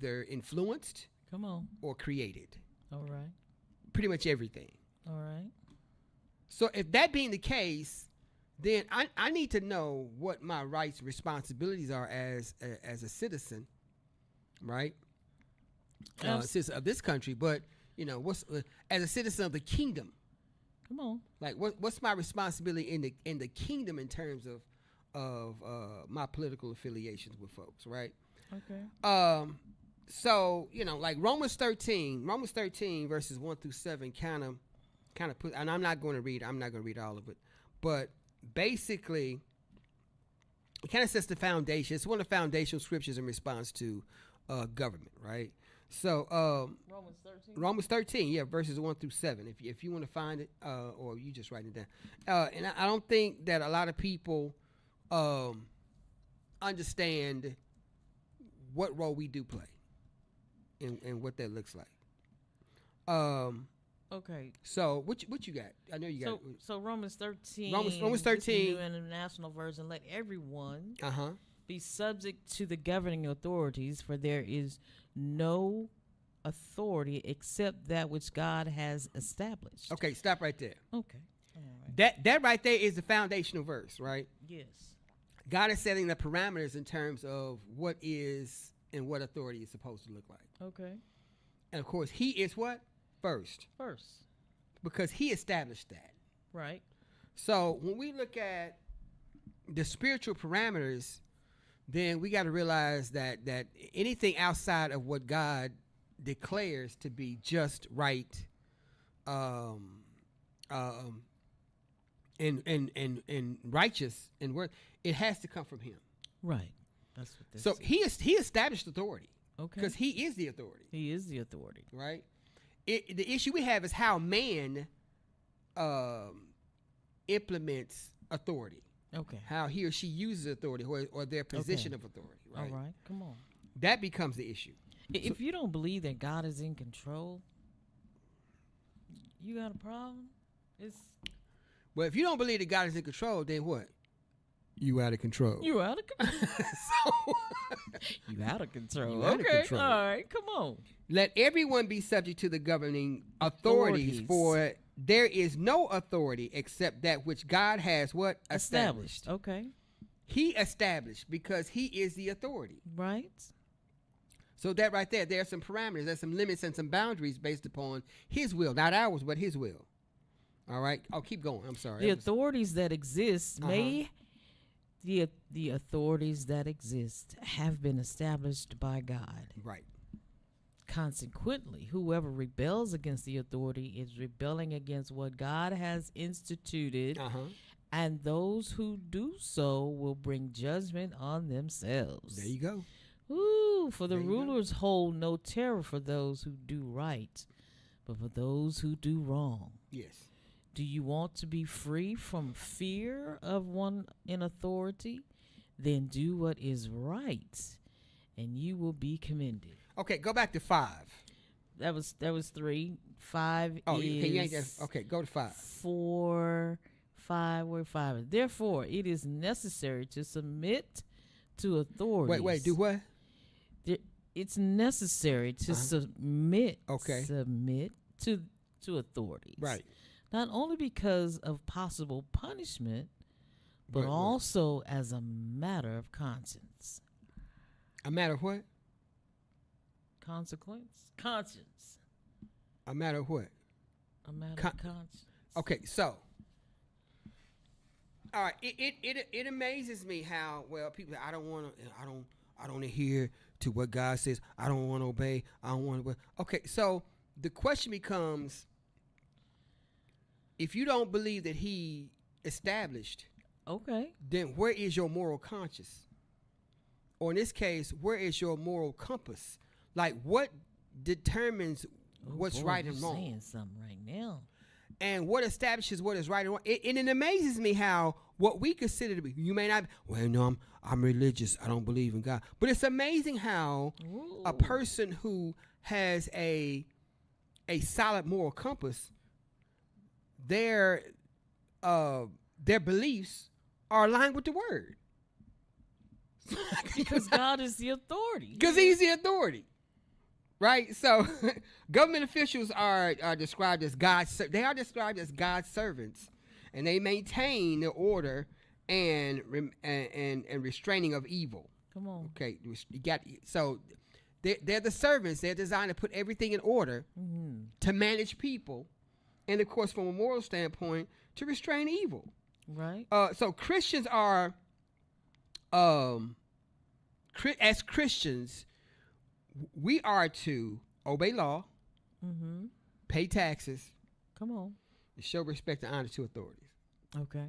either influenced Come on. or created. All right. Pretty much everything. All right. So if that being the case, then I need to know what my rights and responsibilities are as a citizen, right? Citizen of this country, but what's as a citizen of the kingdom. Come on. Like what's my responsibility in the kingdom in terms of my political affiliations with folks, right? Okay. So like Romans 13 verses 1 through 7 kind of put, and I'm not going to read all of it, but basically it kind of sets the foundation. It's one of the foundational scriptures in response to government, right? So Romans 13, yeah, verses 1 through 7. If you want to find it, or you just write it down. And I don't think that a lot of people understand what role we do play and what that looks like. Okay. So what you got? I know you got. So Romans 13. Romans 13. New International Version. Let everyone Uh-huh. be subject to the governing authorities, for there is no authority except that which God has established. Okay, stop right there. Okay. All right. That right there is the foundational verse, right? Yes. God is setting the parameters in terms of what is and what authority is supposed to look like. Okay. And of course, he is what? First. Because he established that. Right. So when we look at the spiritual parameters, then we got to realize that anything outside of what God declares to be just, right, and righteous and worth, it has to come from him. Right. That's what this So is. he established authority. Okay. Because he is the authority. He is the authority. Right? The issue we have is how man implements authority. Okay. How he or she uses authority or their position of authority. Right? All right. Come on. That becomes the issue. If you don't believe that God is in control, you got a problem. Well, if you don't believe that God is in control, then what? You out of control. You out of control. You out of control. Okay. All right. Come on. Let everyone be subject to the governing authorities, for there is no authority except that which God has what? Established. Okay. He established because he is the authority. Right. So that right there are some parameters, there's some limits and some boundaries based upon his will, not ours, but his will. All right. I'll keep going. I'm sorry. The authorities that exist the authorities that exist have been established by God. Right. Consequently, whoever rebels against the authority is rebelling against what God has instituted, and those who do so will bring judgment on themselves. There you go. Ooh, for the rulers hold no terror for those who do right, but for those who do wrong. Yes. Do you want to be free from fear of one in authority? Then do what is right, and you will be commended. Okay, go back to 5. That was 3. 5 is okay, go to 5. 4, 5, where 5 is. Therefore, it is necessary to submit to authorities. Wait, do what? It's necessary to submit to authorities. Right. Not only because of possible punishment, but also as a matter of conscience. A matter of what? Conscience. A matter of what? A matter of conscience. Okay, so all right, it amazes me how people I don't want to hear to what God says. I don't want to obey. I don't want to. Okay, so the question becomes, if you don't believe that he established, then where is your moral conscience? Or in this case, where is your moral compass? Like, what determines what's right and wrong? Saying something right now. And what establishes what is right and wrong? And it amazes me how what we consider to be, you may not, no, I'm religious. I don't believe in God. But it's amazing how a person who has a solid moral compass, their beliefs are aligned with the word. Because God is the authority. Because he's the authority. Right? So government officials are described as they are described as God's servants, and they maintain the order and restraining of evil. Come on. Okay, you got so they're the servants. They're designed to put everything in order to manage people, and of course, from a moral standpoint, to restrain evil. Right. So Christians are, as Christians, we are to obey law, pay taxes, come on, show respect and honor to authorities. Okay.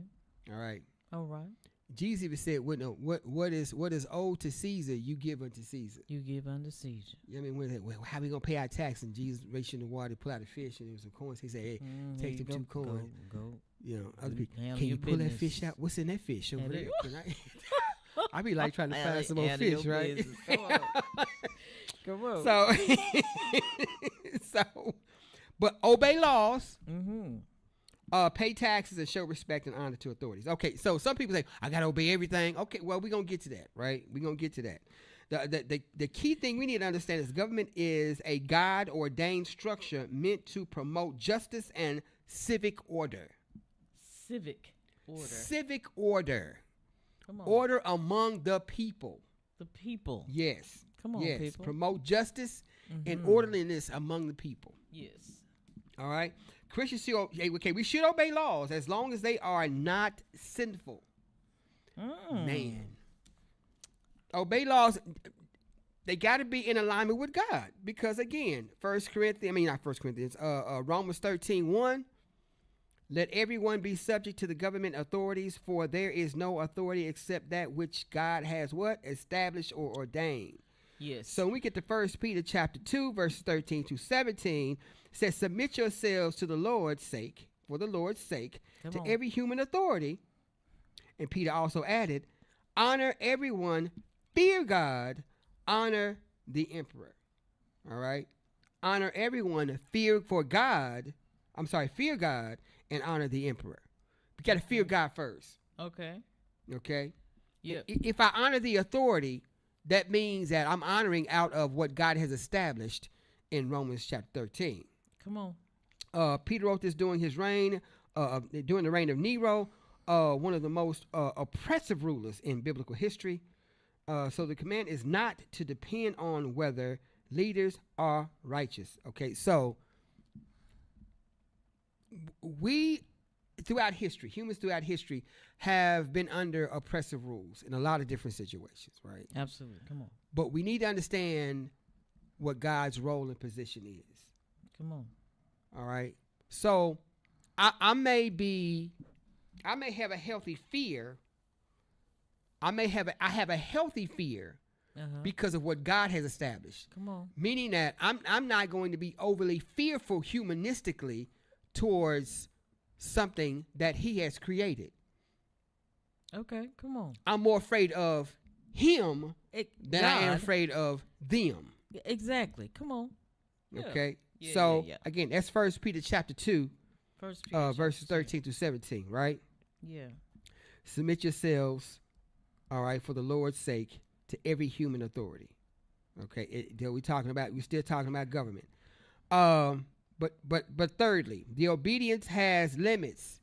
All right. All right. Jesus even said, what is owed to Caesar, you give unto Caesar. You give unto Caesar. I mean, how we gonna pay our tax? And Jesus reached in the water, pull out a fish, and there was some coins. He said, "Hey, take them 2 coins." Go. You know, other people, can you pull that fish out? What's in that fish over there? I be like trying to find some more fish, right? Come on. So, but obey laws, pay taxes, and show respect and honor to authorities. Okay, so some people say, I got to obey everything. Okay, well, we're going to get to that, right? We're going to get to that. The key thing we need to understand is government is a God-ordained structure meant to promote justice and civic order. Civic order. Civic order. Come on. Order among the people. The people. Yes. Come on, yes. people. Promote justice and orderliness among the people. Yes. All right. Christians we should obey laws as long as they are not sinful. Man. Obey laws. They got to be in alignment with God because, again, Romans 13:1. Let everyone be subject to the government authorities, for there is no authority except that which God has established or ordained. Yes. So when we get to 1 Peter chapter 2, verses 13 to 17, it says, submit yourselves to the Lord's sake, for the Lord's sake, every human authority. And Peter also added, honor everyone, fear God, honor the emperor. All right? Honor everyone, fear God, and honor the emperor. We got to fear God first. Okay. Okay? Yeah. If I honor the authority, that means that I'm honoring out of what God has established in Romans chapter 13. Come on. Peter wrote this during his reign, during the reign of Nero, one of the most oppressive rulers in biblical history. So the command is not to depend on whether leaders are righteous. Okay, so humans throughout history have been under oppressive rules in a lot of different situations, right? Absolutely. Come on. But we need to understand what God's role and position is. Come on. All right. So I may have a healthy fear. I have a healthy fear because of what God has established. Come on. Meaning that I'm not going to be overly fearful humanistically towards something that he has created. Okay, come on. I'm more afraid of him than I am afraid of them. Exactly. Come on. Okay. Yeah, so again, that's 1 Peter chapter 2, verses 13 to 17, right? Yeah. Submit yourselves, all right, for the Lord's sake, to every human authority. Okay, we're still talking about government. But thirdly, the obedience has limits.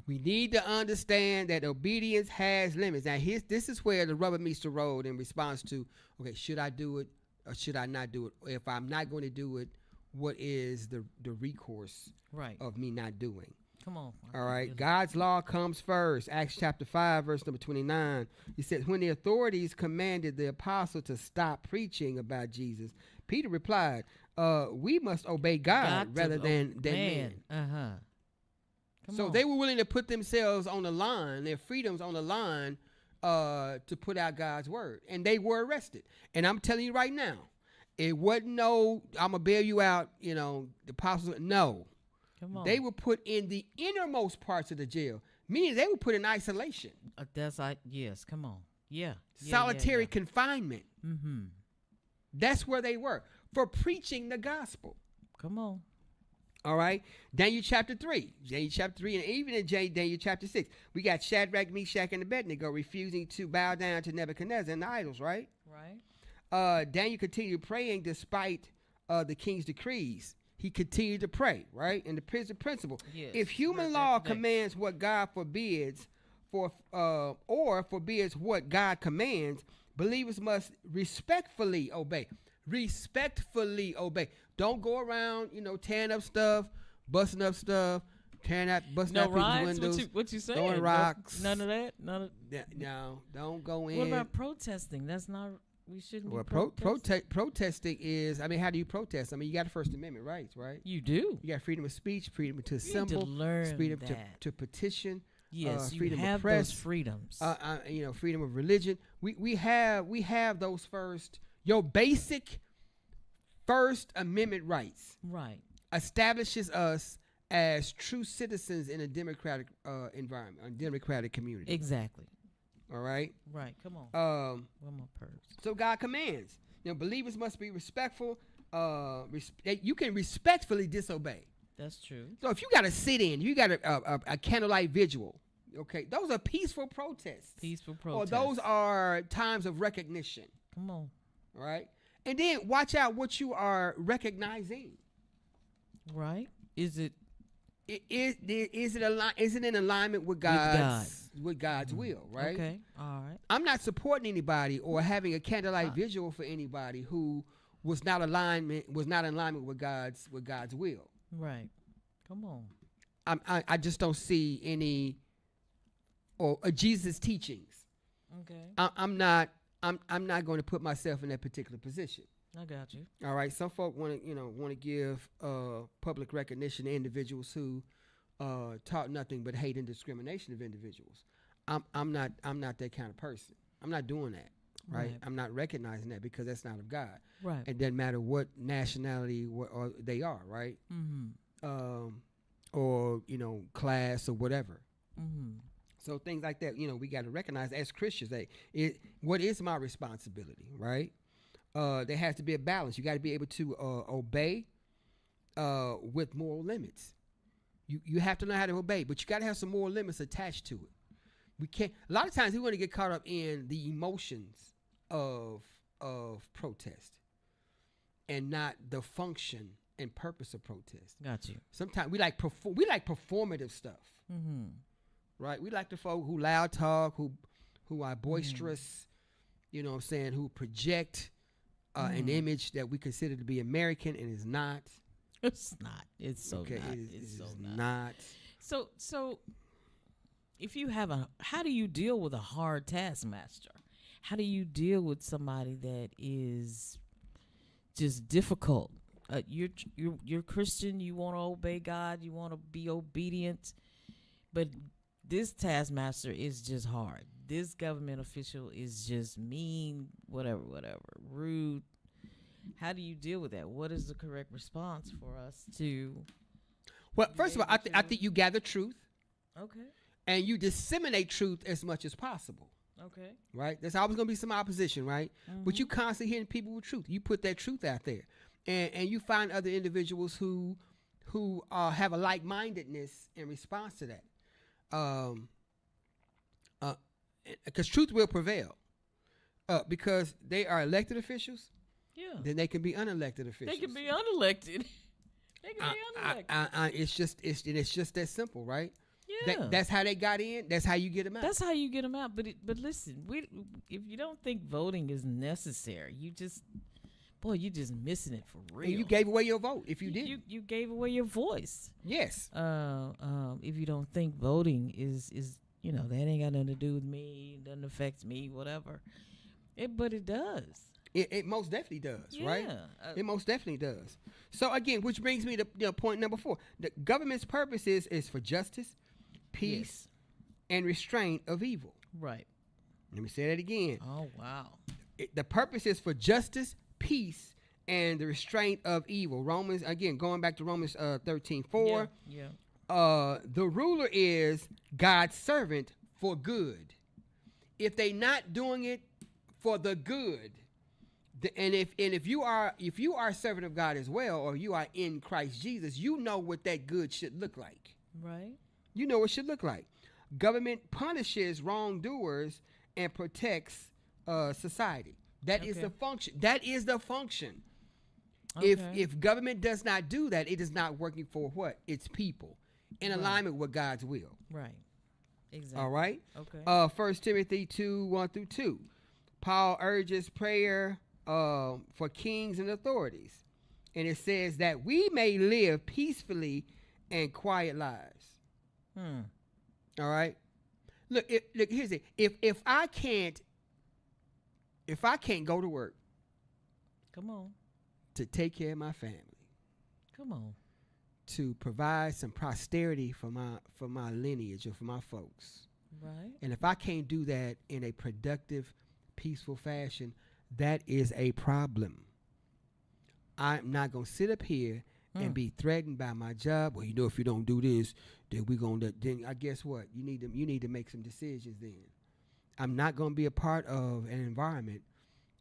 We need to understand that obedience has limits. Now, this is where the rubber meets the road in response to, okay, should I do it or should I not do it? Or if I'm not going to do it, what is the recourse of me not doing? Come on. All right. God's law comes first. Acts chapter 5, verse number 29. He says, when the authorities commanded the apostle to stop preaching about Jesus, Peter replied, we must obey God rather than man. So they were willing to put themselves on the line, their freedoms on the line, to put out God's word. And they were arrested. And I'm telling you right now, it wasn't no, I'm going to bail you out, the apostles. No. Come on. They were put in the innermost parts of the jail, meaning they were put in isolation. Yes, come on. Yeah. Solitary confinement. Mm-hmm. That's where they were for preaching the gospel. Come on. All right. Daniel chapter 3, and even in Daniel chapter 6, we got Shadrach, Meshach, and Abednego refusing to bow down to Nebuchadnezzar and the idols, right? Right. Daniel continued praying despite the king's decrees. He continued to pray, right? And the principle. Yes, if human law commands what God forbids, or forbids what God commands, believers must respectfully obey. Respectfully obey. Don't go around, tearing up stuff, busting up stuff, busting out people's windows. What you saying? Throwing rocks. None of that. No, don't go in. What about protesting? That's not. We shouldn't. Well, protesting is. I mean, how do you protest? I mean, you got the First Amendment rights, right? You do. You got freedom of speech, freedom to assemble, freedom to petition. Yes, freedom you have of press, those freedoms. Freedom of religion. We have those first. Your basic First Amendment rights. Right. Establishes us as true citizens in a democratic environment, a democratic community. Exactly. All right. Right. Come on. One more purse. So God commands. Believers must be respectful. You can respectfully disobey. That's true. So if you got to sit in, you got a candlelight vigil. Okay, those are peaceful protests. Peaceful protests. Or those are times of recognition. Come on. All right. And then watch out what you are recognizing. Right. Is it in alignment with God's will, right? Okay. All right. I'm not supporting anybody or having a candlelight vigil for anybody who was not in alignment with God's will. Right. Come on. I just don't see any or Jesus teachings. Okay. I'm not going to put myself in that particular position. I got you. All right. Some folk want to give public recognition to individuals who taught nothing but hate and discrimination of individuals. I'm not that kind of person. I'm not doing that. Right. I'm not recognizing that because that's not of God. Right. It doesn't matter what nationality or they are. Right. Mm-hmm. Or class or whatever. Mm-hmm. So things like that. We got to recognize as Christians what is my responsibility. Right. There has to be a balance. You got to be able to obey with moral limits. You have to know how to obey, but you got to have some moral limits attached to it. We can't. A lot of times we want to get caught up in the emotions of protest, and not the function and purpose of protest. Got you. Sometimes we like performative stuff. Mm-hmm. Right. We like the folk who loud talk, who are boisterous. You know what I'm saying? Who project an image that we consider to be American and is not. It's not. It's so okay, not. It's so not. So if you have how do you deal with a hard taskmaster? How do you deal with somebody that is just difficult? You're Christian. You want to obey God. You want to be obedient, but this taskmaster is just hard. This government official is just mean, whatever, rude. How do you deal with that? What is the correct response for us to? Well, first of all, I think you gather truth. Okay. And you disseminate truth as much as possible. Okay. Right? There's always going to be some opposition, right? Mm-hmm. But you constantly hearing people with truth. You put that truth out there. And you find other individuals who have a like-mindedness in response to that. Because truth will prevail. Because they are elected officials. Yeah. Then they can be unelected officials. They can be unelected. It's just that simple, right? Yeah. That's how they got in. That's how you get them out. That's how you get them out. But listen, if you don't think voting is necessary, you're just missing it for real. And you gave away your vote if you did. You gave away your voice. Yes. If you don't think voting is that ain't got nothing to do with me, doesn't affect me, whatever. But it does. It most definitely does, right? It most definitely does. So again, which brings me to point number 4. The government's purpose is for justice, peace, and restraint of evil. Right. Let me say that again. Oh, wow. The purpose is for justice, peace, and the restraint of evil. Romans, again, going back to Romans 13:4. Yeah. The ruler is God's servant for good. If they not doing it for the good, and if you are a servant of God as well, or you are in Christ Jesus, you know what that good should look like. Right. You know what it should look like. Government punishes wrongdoers and protects society. That is the function. That is the function. Okay. If government does not do that, it is not working for what? Its people in alignment with God's will. Right. Exactly. All right. Okay. 1 Timothy 2:1-2. Paul urges prayer for kings and authorities, and it says that we may live peacefully and quiet lives. All right. Look, here's it. If I can't go to work, Come on. to take care of my family, Come on. to provide some posterity for my lineage or for my folks, Right. and if I can't do that in a productive, peaceful fashion, that is a problem. I'm not gonna sit up here and be threatened by my job. Well, if you don't do this, then then I guess what? You need to make some decisions then. I'm not gonna be a part of an environment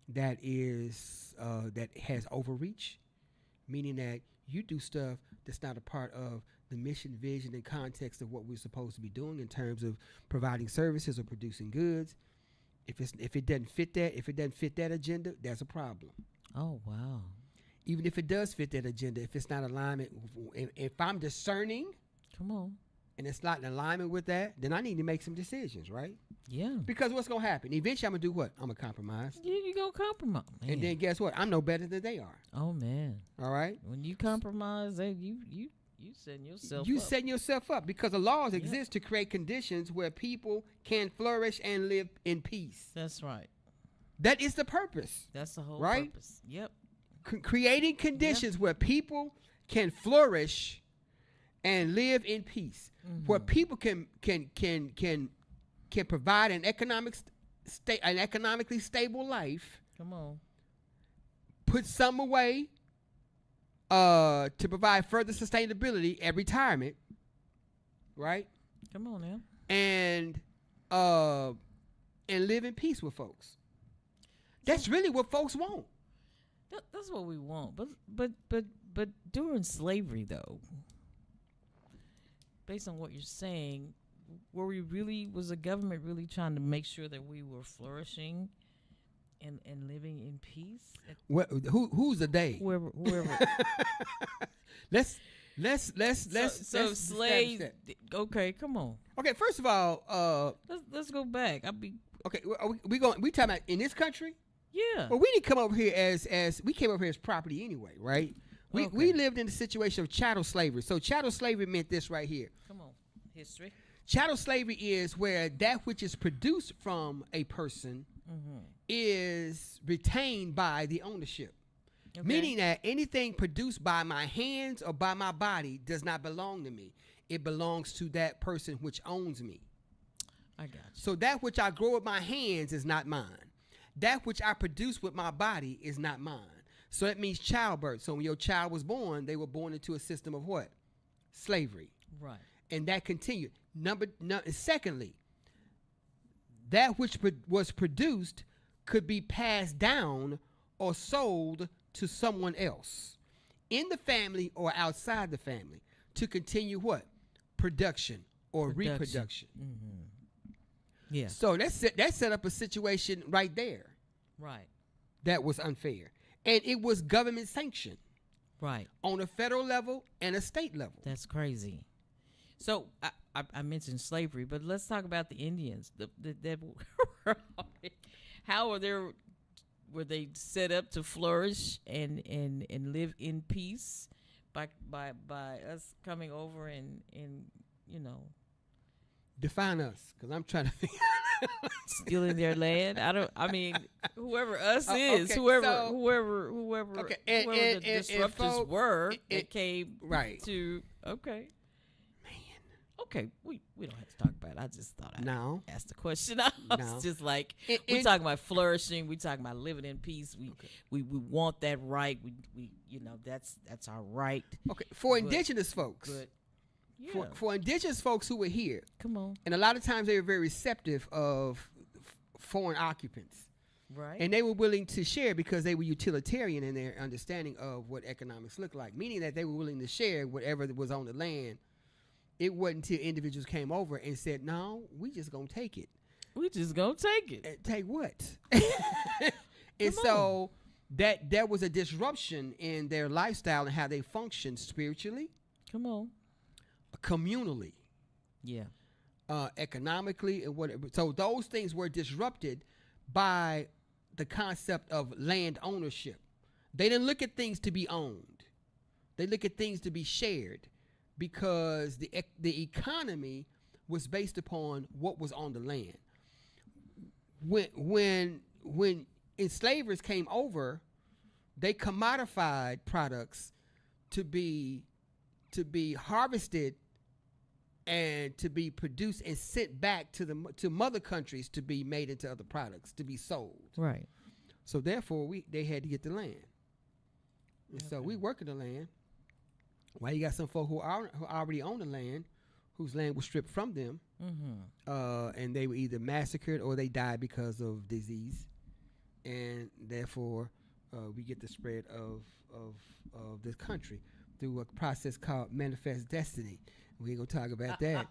that is that has overreach, meaning that you do stuff that's not a part of the mission, vision, and context of what we're supposed to be doing in terms of providing services or producing goods. If it doesn't fit that agenda, that's a problem. Oh, wow. Even if it does fit that agenda, if it's not alignment, if I'm discerning, Come on. and it's not in alignment with that, then I need to make some decisions, right? Yeah. Because what's gonna happen? Eventually, I'm gonna do what? I'm gonna compromise, You gonna compromise, man. and then guess what? I'm no better than they are. Oh man. All right. When you compromise, then you setting yourself You up. setting yourself up because the laws exist to create conditions where people can flourish and live in peace. That's right. That is the purpose. That's the whole Right? purpose. Yep. Creating conditions where people can flourish and live in peace, where people can provide an economically stable life, Come on. put some away to provide further sustainability at retirement, right? Come on now. And live in peace with folks. That's really what folks want. That's what we want. But during slavery, though, based on what you're saying, was the government really trying to make sure that we were flourishing and living in peace? Who's the they? Whoever. Let's So slaves. Okay, come on. Okay, first of all, Let's go back. okay, we talking about in this country? Yeah. Well, we didn't come over here as we came over here as property anyway, right? We lived in a situation of chattel slavery. So chattel slavery meant this right here. Come on, history. Chattel slavery is where that which is produced from a person is retained by the ownership. Okay. Meaning that anything produced by my hands or by my body does not belong to me. It belongs to that person which owns me. I got you. So that which I grow with my hands is not mine. That which I produce with my body is not mine. So that means childbirth. So when your child was born, they were born into a system of what? Slavery. Right. And that continued. Secondly, that which was produced could be passed down or sold to someone else in the family or outside the family to continue what? Production or reproduction. Yeah. So that set up a situation right there. Right. That was unfair. And it was government sanctioned. Right. On a federal level and a state level. That's crazy. So I mentioned slavery, but let's talk about the Indians. How were they set up to flourish and live in peace by us coming over and define us, because I'm trying to figure stealing their land. Whoever us is, okay, whoever the disruptors were that came to. Okay. Okay, we don't have to talk about it. I just thought I'd ask the question. I was just like, we're talking about flourishing. We're talking about living in peace. We want that right. We that's our right. Okay, for indigenous folks. For indigenous folks who were here. Come on. And a lot of times they were very receptive of foreign occupants. Right. And they were willing to share because they were utilitarian in their understanding of what economics looked like, meaning that they were willing to share whatever was on the land. It wasn't until individuals came over and said, no, we just going to take it. We just going to take it. And take what? And so that there was a disruption in their lifestyle and how they functioned spiritually. Come on. Communally. Yeah. Economically and whatever. So those things were disrupted by the concept of land ownership. They didn't look at things to be owned. They look at things to be shared because the economy was based upon what was on the land. When enslavers came over, they commodified products to be harvested and to be produced and sent back to mother countries to be made into other products to be sold. Right. So therefore, they had to get the land. And so we work in the land. Why you got some folk who already own the land, whose land was stripped from them, and they were either massacred or they died because of disease, and therefore we get the spread of this country through a process called manifest destiny. We ain't gonna talk about that.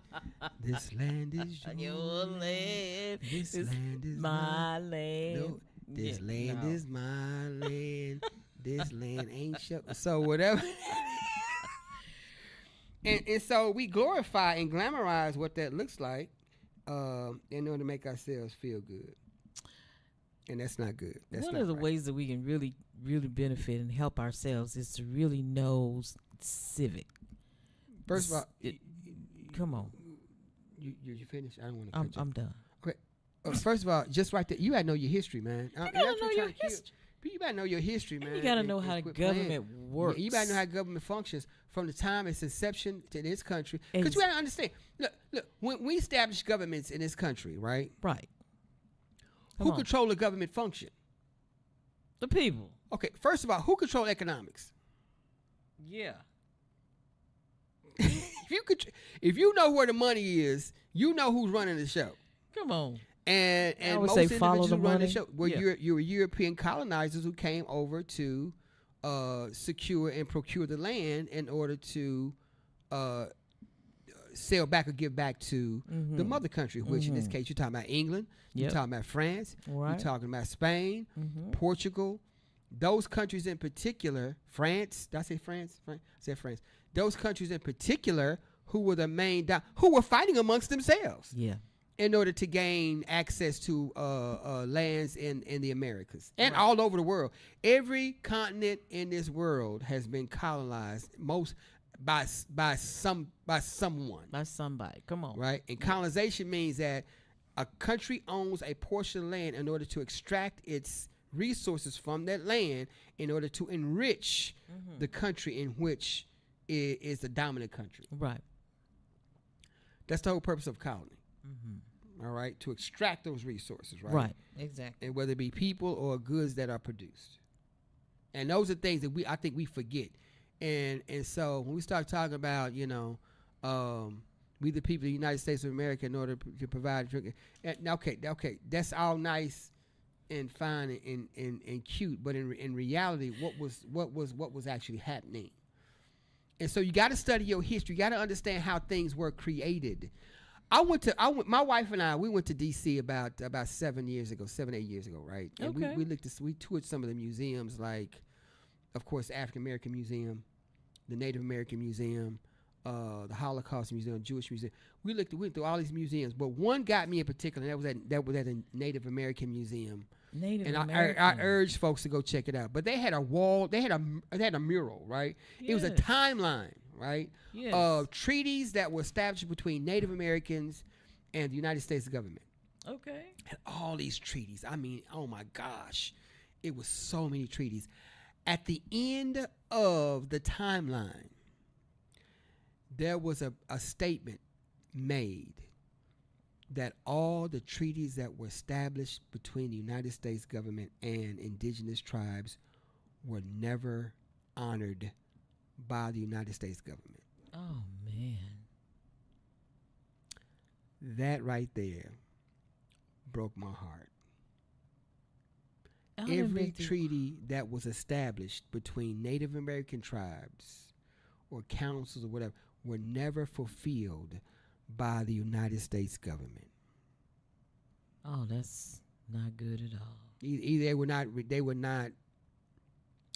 This land is your land. This land is my land. No, this land is my land. This land ain't so whatever. and so we glorify and glamorize what that looks like in order to make ourselves feel good. And that's not good. That's One not of the right. ways that we can really, really benefit and help ourselves is to really know civic. First of all, come on. You finished? I don't want to cut you. I'm done. Okay. First of all, just right there, you gotta know your history, man. You gotta know your history. You gotta know your history, man. You gotta know how the government works. You gotta know how government functions from the time its inception to this country. Because you gotta understand. Look. When we establish governments in this country, right? Right. Who control the government function? The people. Okay. First of all, who control economics? Yeah. If you know where the money is, you know who's running the show. Come on. And I would most say individuals follow the who run money. the show were European colonizers who came over to secure and procure the land in order to sell back or give back to the mother country, which in this case you're talking about England, you're talking about France, you're talking about Spain, Portugal, those countries in particular, France, did I say France? I said France. Those countries in particular who were the main, who were fighting amongst themselves. Yeah. In order to gain access to lands in the Americas and all over the world. Every continent in this world has been colonized by someone. By somebody. Come on. Right? And colonization means that a country owns a portion of land in order to extract its resources from that land in order to enrich the country in which it is the dominant country. Right. That's the whole purpose of colony. All right, to extract those resources, right? Right, exactly. And whether it be people or goods that are produced, and those are things that I think we forget, and so when we start talking about, we the people of the United States of America in order to provide drinking, okay, that's all nice and fine and cute, but in reality, what was actually happening? And so you got to study your history. You got to understand how things were created. My wife and I, we went to D.C. about 7, 8 years ago, right? And Okay. we toured some of the museums, like, of course, the African American Museum, the Native American Museum, the Holocaust Museum, Jewish Museum. We went through all these museums, but one got me in particular, and that was at the Native American Museum. I urge folks to go check it out. But they had a wall, they had a mural, right? It was a timeline, right? Yes. Of treaties that were established between Native Americans and the United States government. Okay. And all these treaties. I mean, oh my gosh. It was so many treaties. At the end of the timeline, there was a statement made that all the treaties that were established between the United States government and indigenous tribes were never honored by the United States government. Oh, man. That right there broke my heart. I Every treaty that was established between Native American tribes or councils or whatever were never fulfilled by the United States government. Oh, that's not good at all. Either they were not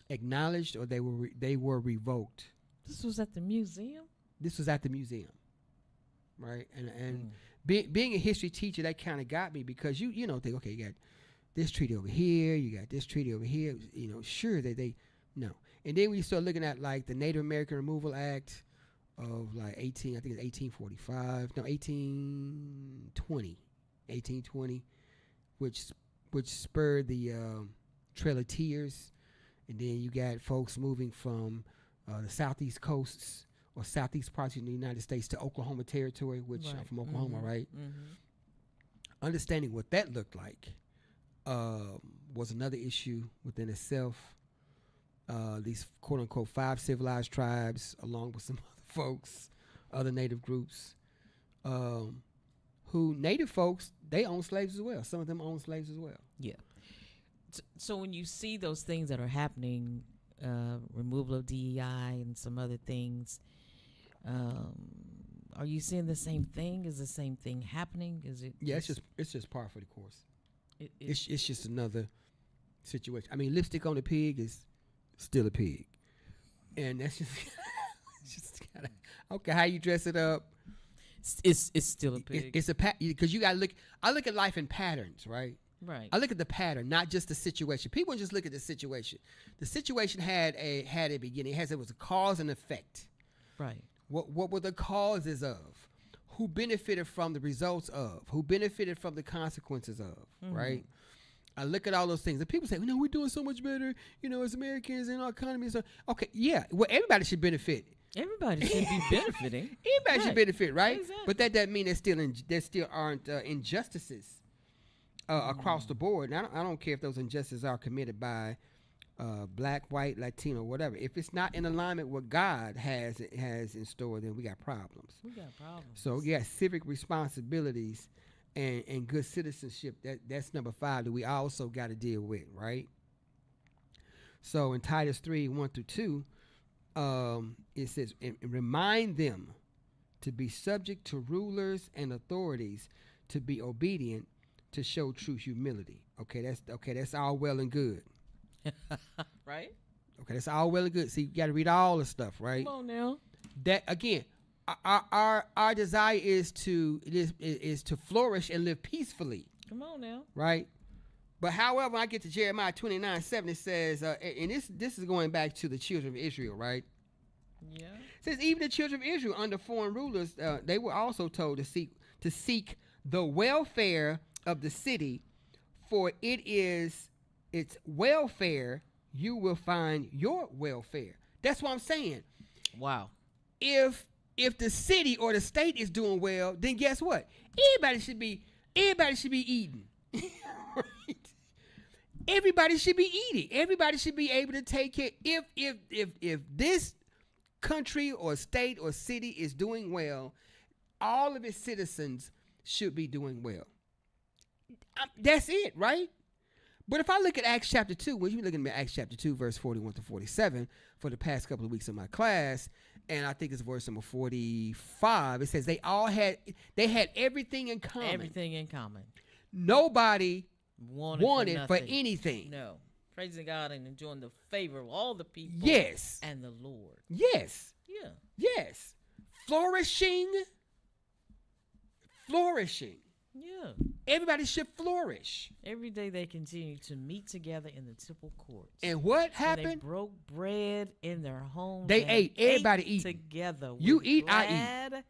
acknowledged, or they were revoked. This was at the museum. This was at the museum, right? And being a history teacher, that kind of got me, because you think, okay, you got this treaty over here, you got this treaty over here. Sure that they no. And then we start looking at like the Native American Removal Act of like 1820, which spurred the Trail of Tears. And then you got folks moving from the southeast coasts or southeast parts of the United States to Oklahoma Territory, which I'm from Oklahoma, right? Mm-hmm. Understanding what that looked like was another issue within itself. These quote-unquote 5 civilized tribes, along with some other folks, other native groups, who native folks, they own slaves as well. Some of them own slaves as well. Yeah. So when you see those things that are happening, removal of DEI and some other things, are you seeing the same thing? Is the same thing happening? Is it? Yeah, it's just par for the course. It's just another situation. I mean, lipstick on a pig is still a pig, and that's just kinda, okay. How you dress it up, it's still a pig. It's a because you gotta look. I look at life in patterns, right? Right. I look at the pattern, not just the situation. People just look at the situation. The situation had a beginning. It was a cause and effect. Right. What were the causes of? Who benefited from the results of? Who benefited from the consequences of? Mm-hmm. Right. I look at all those things, and people say, we're doing so much better, as Americans in our economy. So, okay, yeah, well, everybody should benefit. Everybody should be benefiting. Everybody should benefit, right? Exactly. But that doesn't mean there still aren't injustices across the board. And I don't care if those injustices are committed by black, white, Latino, whatever. If it's not in alignment with what God has in store, then we got problems. So, yeah, civic responsibilities and good citizenship, that's number 5 that we also got to deal with, right? So in Titus 3:1-2, it says, and remind them to be subject to rulers and authorities, to be obedient, to show true humility. That's all well and good. Right? Okay, that's all well and good. See, you got to read all the stuff, right? Come on now. That again, our desire is to flourish and live peacefully. Come on now. Right? But however, I get to Jeremiah 29:7, it says, and this is going back to the children of Israel, right? Yeah. It says, even the children of Israel under foreign rulers, they were also told to seek the welfare of the city, for it is its welfare you will find your welfare. That's what I'm saying. Wow. If the city or the state is doing well, then guess what? Everybody should be eating. Right? Everybody should be eating. Everybody should be able to take care. If this country or state or city is doing well, all of its citizens should be doing well. That's it, right? But if I look at Acts chapter 2, well, you're looking at Acts chapter 2, verse 41-47 for the past couple of weeks of my class, and I think it's verse number 45. It says they had everything in common. Everything in common. Nobody wanted for anything. No. Praising God and enjoying the favor of all the people. Yes. And the Lord. Yes. Yeah. Yes. Flourishing. Yeah. Everybody should flourish. Every day they continue to meet together in the temple courts. And what happened? They broke bread in their homes. They ate. Everybody ate together. You eat, glad I eat.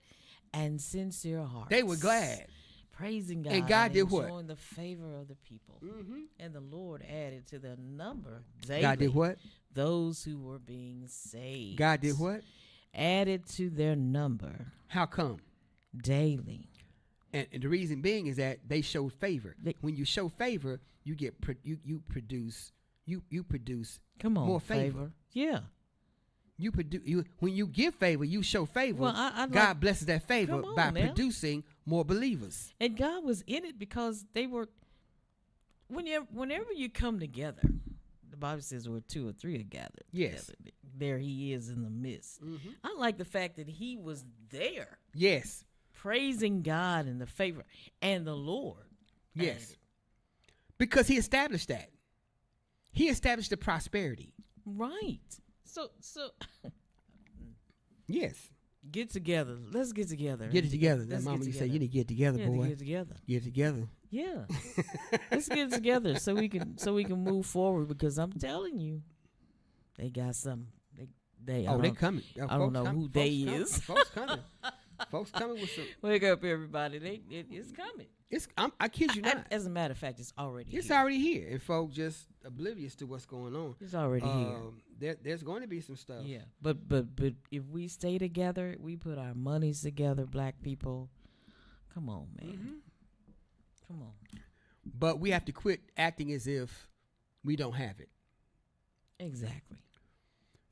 And sincere hearts. They were glad. Praising God. And God did what? Enjoying the favor of the people. Mm-hmm. And the Lord added to their number daily. God did what? Those who were being saved. God did what? Added to their number. How come? Daily. And the reason being is that they showed favor. When you show favor, you get you produce Come on, more favor. Yeah. When you give favor, you show favor. Well, God blesses that favor by producing more believers. And God was in it because they were. Whenever you come together, the Bible says where 2 or 3 are gathered. Yes. Together, there He is in the midst. Mm-hmm. I like the fact that He was there. Yes. Praising God and the favor and the Lord. Yes. Because he established that. He established the prosperity. Right. So Yes. get together. Let's get together. Get it together. Let's That mama, get you together. say you need to get together, Yeah, to boy. get together. Get together. Yeah. Let's get it together so we can move forward, because I'm telling you, they got some. They Coming. I don't know who they is. Folks coming. Folks coming with some. Wake up, everybody! It's coming. I kid you not. As a matter of fact, it's already. It's here. already here, and folks just oblivious to what's going on. It's already here. There's going to be some stuff. Yeah, but if we stay together, we put our monies together, black people. Come on, man. Mm-hmm. Come on. But we have to quit acting as if we don't have it. Exactly.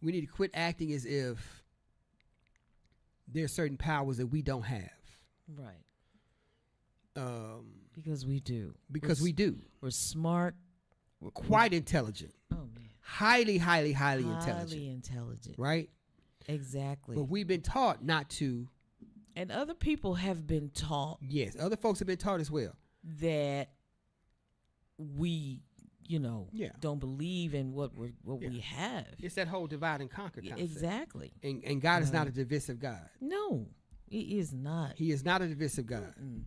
We need to quit acting as if there's certain powers that we don't have. Right. Because we do. Because we do. We're smart. We're quite intelligent. Oh man. Highly intelligent. Highly intelligent. Right? Exactly. But we've been taught not to. And other people have been taught. Yes, other folks have been taught as well. That we, don't believe in what we have. It's that whole divide and conquer concept. Exactly. And God is not a divisive God. No, He is not. He is not a divisive God. Mm-mm.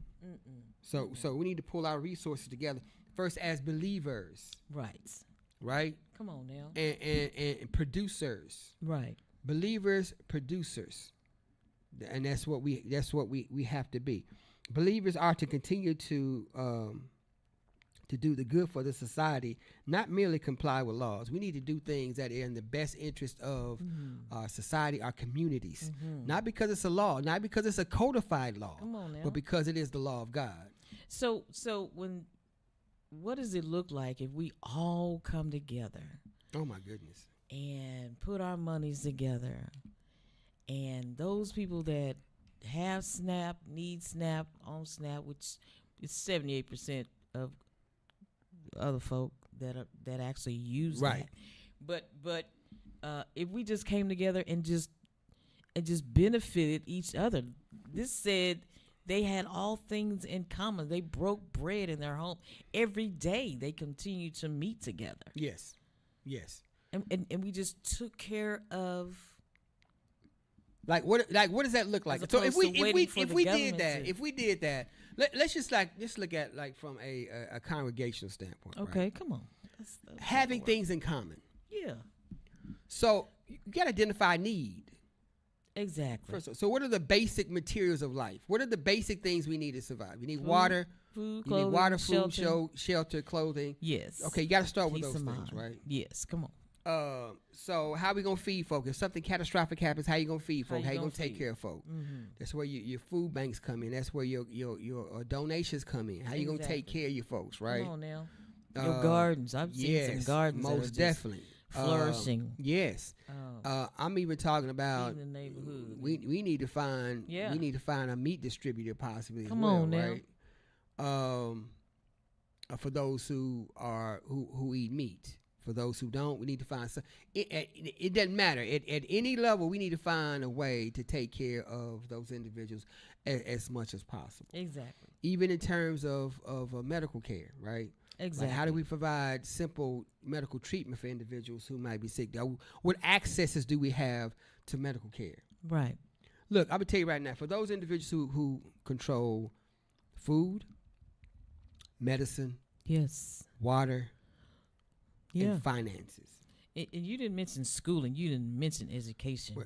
So we need to pull our resources together first as believers. Right. Come on now. And producers. Right. Believers, producers. And that's what we have to be. Believers are to continue to do the good for the society, not merely comply with laws. We need to do things that are in the best interest of our society, our communities. Not because it's a law, not because it's a codified law, Come on now. but because it is the law of God. So what does it look like if we all come together? Oh my goodness. And put our monies together, and those people that have SNAP, need SNAP, on SNAP, which is 78% of other folk that actually use right. that. But if we just came together and just benefited each other, this said they had all things in common. They broke bread in their home every day. They continued to meet together. Yes. And we just took care of. What does that look like? So if we did that, let's just look at from a congregational standpoint. Okay, right? come on. Having things in common. Yeah. So you got to identify need. Exactly. First, so what are the basic materials of life? What are the basic things we need to survive? You need water. Food, you clothing, need water, shelter. food, shelter, clothing. Yes. Okay, you got to start with Peace those of things, mind. right? Yes. Come on. So how we gonna feed folks? If something catastrophic happens, how you gonna feed folks? How you gonna take feed? care of folks? Mm-hmm. That's where your food banks come in. That's where your donations come in. How you gonna take care of your folks, right? Come on now. Your gardens. I've seen some gardens. Most definitely. Flourishing. Yes. I'm even talking about in the neighborhood. we need to find a meat distributor possibly. Come as well, on now. Right? For those who eat meat. For those who don't, we need to find some. It doesn't matter. At any level, we need to find a way to take care of those individuals as much as possible. Exactly. Even in terms of medical care, right? Exactly. Like how do we provide simple medical treatment for individuals who might be sick? What accesses do we have to medical care? Right. Look, I'm going to tell you right now, for those individuals who control food, medicine, yes, water, and finances. And you didn't mention schooling. You didn't mention education.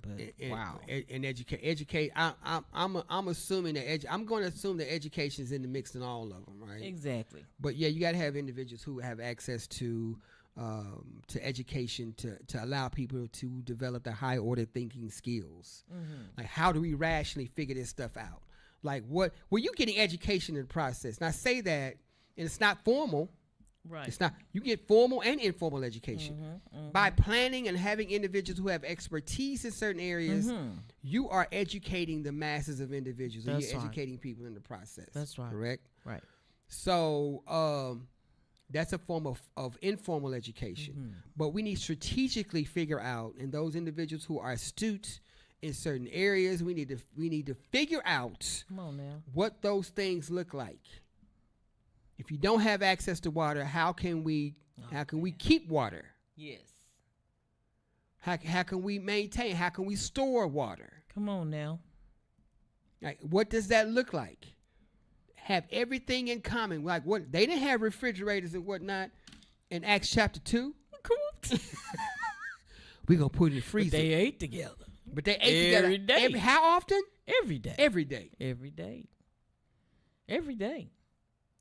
Wow. And educate. I'm assuming that I'm going to assume that education is in the mix in all of them, right? Exactly. But yeah, you got to have individuals who have access to education to allow people to develop their high order thinking skills. Mm-hmm. Like how do we rationally figure this stuff out? Like were you getting education in the process? Now say that, and it's not formal. Right. It's not. You get formal and informal education. By planning and having individuals who have expertise in certain areas, you are educating the masses of individuals. And you're educating people in the process. That's right. Correct? Right. So that's a form of informal education. But we need to strategically figure out, and those individuals who are astute in certain areas, we need to figure out Come on now. what those things look like. If you don't have access to water, how can we keep water? Yes. How can we maintain? How can we store water? Come on now. Like, what does that look like? Have everything in common. Like, what, they didn't have refrigerators and whatnot in Acts chapter 2. Come on. We're going to put it in the freezer. But they ate together. But they ate every together. Day. How often? Every day. Every day. Every day. Every day.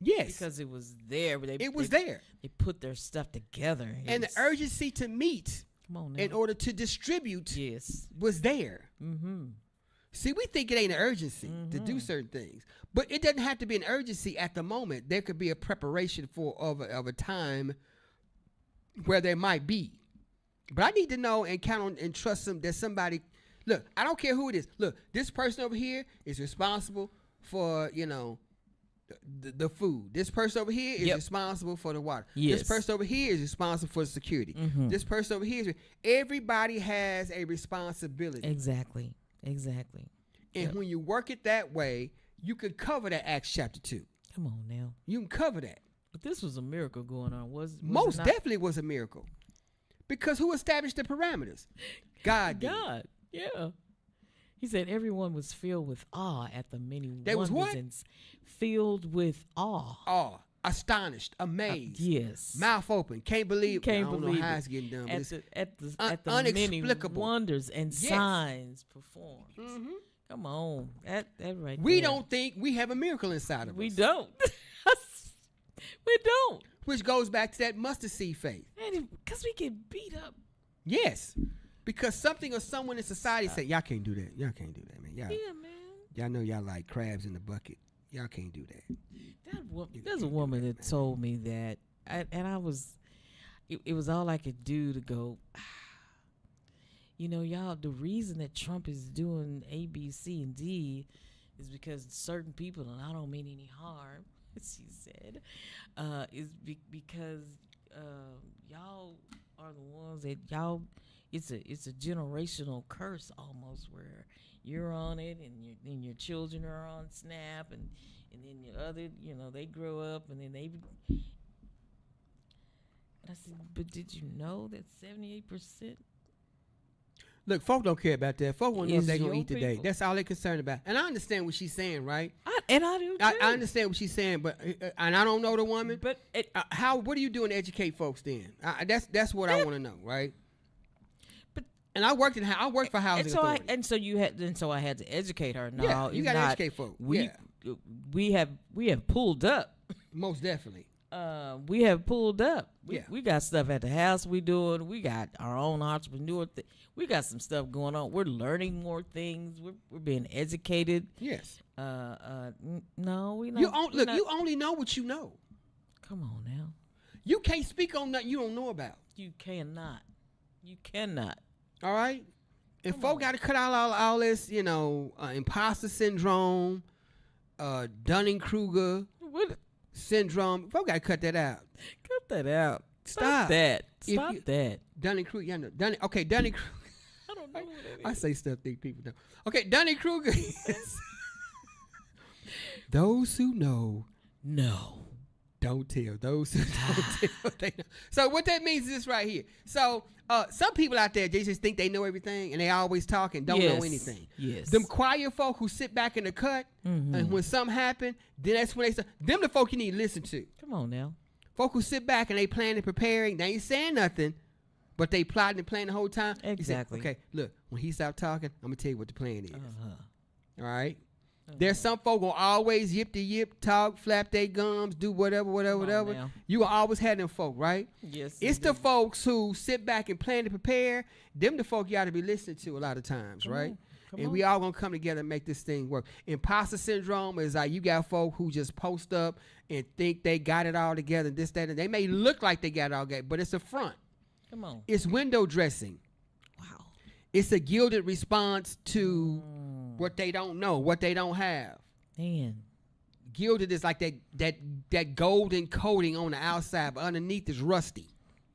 Yes. Because it was there. It was there. They put their stuff together. And the urgency to meet come on now. in order to distribute yes. was there. Mm-hmm. See, we think it ain't an urgency to do certain things. But it doesn't have to be an urgency at the moment. There could be a preparation of a time where there might be. But I need to know and count on and trust them that somebody, look, I don't care who it is. Look, this person over here is responsible for, the food. This person over here is responsible for the water. Yes. This person over here is responsible for the security. Mm-hmm. This person over here everybody has a responsibility. Exactly. And when you work it that way, you can cover that Acts chapter 2. Come on now. You can cover that. But this was a miracle going on. Was most definitely was a miracle. Because who established the parameters? God did. God. Yeah. He said everyone was filled with awe at the many They was what? Filled with awe. Awe. Astonished. Amazed. Yes. Mouth open. Can't believe it. I don't know how it. it's getting done. At the many wonders and signs performed. Mm-hmm. Come on. That right we there. don't think we have a miracle inside of we us. We don't. We don't. Which goes back to that mustard seed faith. Because we get beat up. Yes. Because something or someone in society say, y'all can't do that. Y'all can't do that, man. Yeah, man. Y'all know y'all like crabs in the bucket. Y'all can't do that. There's a woman that told me that, it was all I could do to go, y'all, the reason that Trump is doing A, B, C, and D is because certain people, and I don't mean any harm, she said, is because y'all are the ones that y'all, it's a generational curse almost where you're on it and your children are on Snap and then your other, they grow up and then they. And I said, but did you know that 78%? Look, folk don't care about that. Folk want to know if they're going to eat today. People. That's all they're concerned about. And I understand what she's saying, right? I do too. I understand what she's saying, but and I don't know the woman. But what are you doing to educate folks then? That's what I want to know, right? And I worked for housing authority. So I had to educate her. No, yeah, you got to educate folks. We have pulled up. Most definitely. We have pulled up. Yeah. We got stuff at the house we doing. We got our own entrepreneur thing. We got some stuff going on. We're learning more things. We're being educated. Yes. No, we not. You only know what you know. Come on now. You can't speak on nothing you don't know about. You cannot. All right? And folk got to cut out all this, imposter syndrome, Dunning-Kruger syndrome. Folk got to cut that out. Cut that out. Stop that. Stop that. Dunning-Kruger. Yeah, no. Dunning-Kruger. I don't know what that is. I say stuff think people know. Okay, Dunning-Kruger is those who know. No. Don't tell. Those who don't tell, they know. So what that means is this right here. So some people out there, they just think they know everything and they always talk and don't know anything. Yes. Them quiet folk who sit back in the cut and when something happen, then that's when they say, them the folk you need to listen to. Come on now. Folk who sit back and they planning, preparing, they ain't saying nothing, but they plotting and planning the whole time. Exactly. Say, okay, look, when he stop talking, I'm going to tell you what the plan is. All right? Uh-huh. There's some folk gonna always yip, talk, flap their gums, do whatever. Now. You will always have them folk, right? Yes. It's the folks who sit back and plan to prepare. Them the folk you ought to be listening to a lot of times, right? And we all gonna come together and make this thing work. Imposter syndrome is like you got folk who just post up and think they got it all together, this, that, and they may look like they got it all together, but it's a front. Come on. It's window dressing. Wow. It's a gilded response to what they don't know, what they don't have. Man. Gilded is like that golden coating on the outside, but underneath is rusty.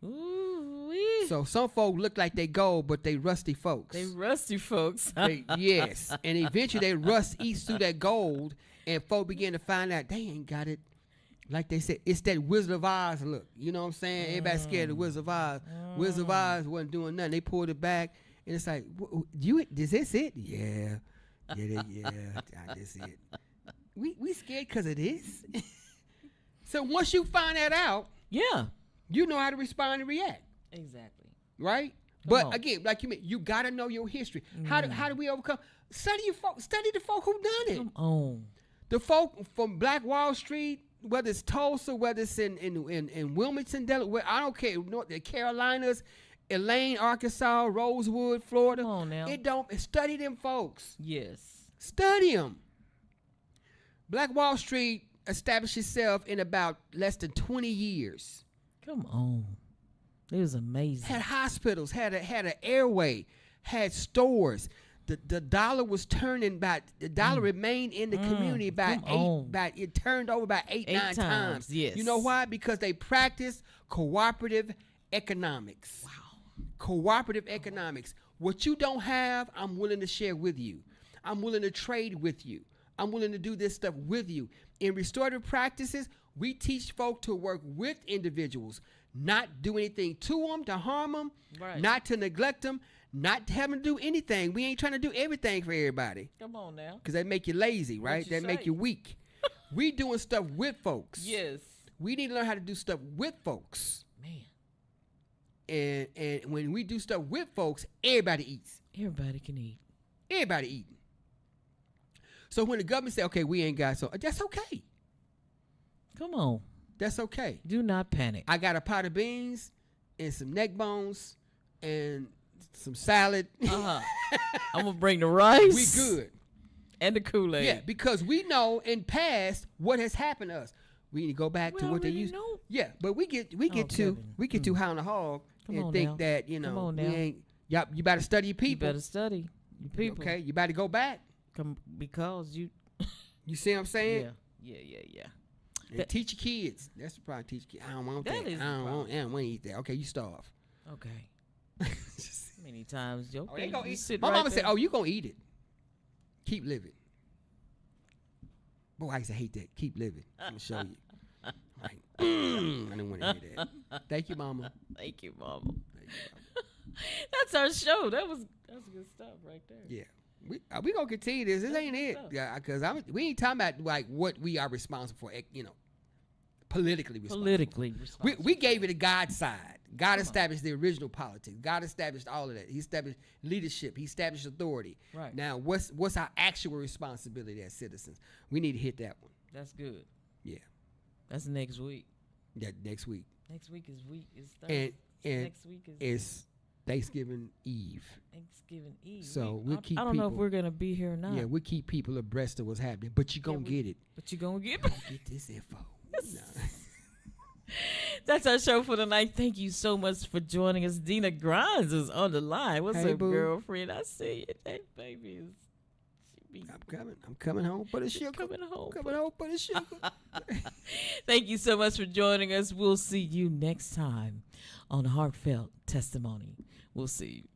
Ooh-wee. So some folk look like they gold, but they rusty folks. They rusty folks. Yes. And eventually they rust eats through that gold, and folk begin to find out they ain't got it Like they said, it's that Wizard of Oz look. You know what I'm saying? Everybody's scared of Wizard of Oz. Wizard of Oz wasn't doing nothing. They pulled it back, and it's like, is this it? Yeah, this it. We scared because of this. So once you find that out, yeah, you know how to respond and react. Exactly. Right? But again, like you mean, you got to know your history. How do we overcome? Study the folk who done it. Come on. The folk from Black Wall Street, whether it's Tulsa, whether it's in Wilmington, Delaware, I don't care. The Carolinas, Elaine, Arkansas, Rosewood, Florida. Come on now. Study them folks. Yes. Study them. Black Wall Street established itself in about less than 20 years. Come on. It was amazing. Had hospitals, had an airway, had stores. The dollar was turning the dollar remained in the community it turned over about eight, 9 times. Yes. You know why? Because they practiced cooperative economics. Wow. Cooperative economics. What you don't have, I'm willing to share with you. I'm willing to trade with you. I'm willing to do this stuff with you. In restorative practices, we teach folk to work with individuals, not do anything to them, to harm them, not to neglect them, not to have them do anything. We ain't trying to do everything for everybody. Come on now. Because they make you lazy, right? They make you weak. We doing stuff with folks. Yes. We need to learn how to do stuff with folks. Man. And when we do stuff with folks, everybody eats. Everybody can eat. Everybody eating. So when the government say, okay, we ain't got so, that's okay. Come on. That's okay. Do not panic. I got a pot of beans and some neck bones and some salad. I'm going to bring the rice. We good. And the Kool-Aid. Yeah, because we know in past what has happened to us. We need to go back to what they used. Know. Yeah, but we get too high on the hog and think that, we ain't. You better study your people. You better study your people. Okay, you better go back. Because you. You see what I'm saying? Yeah. And teach your kids. That's the problem. Teach kids. I don't want that. I don't want to eat that. Okay, you starve. Okay. Many times, they gonna eat. My mama said, "Oh, you gonna eat it? Keep living." Boy, I used to hate that. Keep living. I'm gonna show you. Like, I didn't want to hear that. Thank you, mama. Thank you, mama. That's our show. That's good stuff right there. Yeah. We gonna continue this. This ain't it, because we ain't talking about like what we are responsible for. Politically responsible. We gave it a God side. God established the original politics. God established all of that. He established leadership. He established authority. Right. Now, what's our actual responsibility as citizens? We need to hit that one. That's good. Yeah. That's next week. That next week. Next week is Thursday. And next week is Thanksgiving Eve. Thanksgiving Eve. So we'll keep. I don't know if we're gonna be here or not. Yeah, we'll keep people abreast of what's happening. But you gonna get it. But you gonna get get this info. No. That's our show for tonight. Thank you so much for joining us. Dina Grimes is on the line. What's up, boo? Girlfriend? I see you. That baby is. I'm coming home for the sugar. Coming home for the sugar. Thank you so much for joining us. We'll see you next time on Heartfelt Testimony. We'll see you.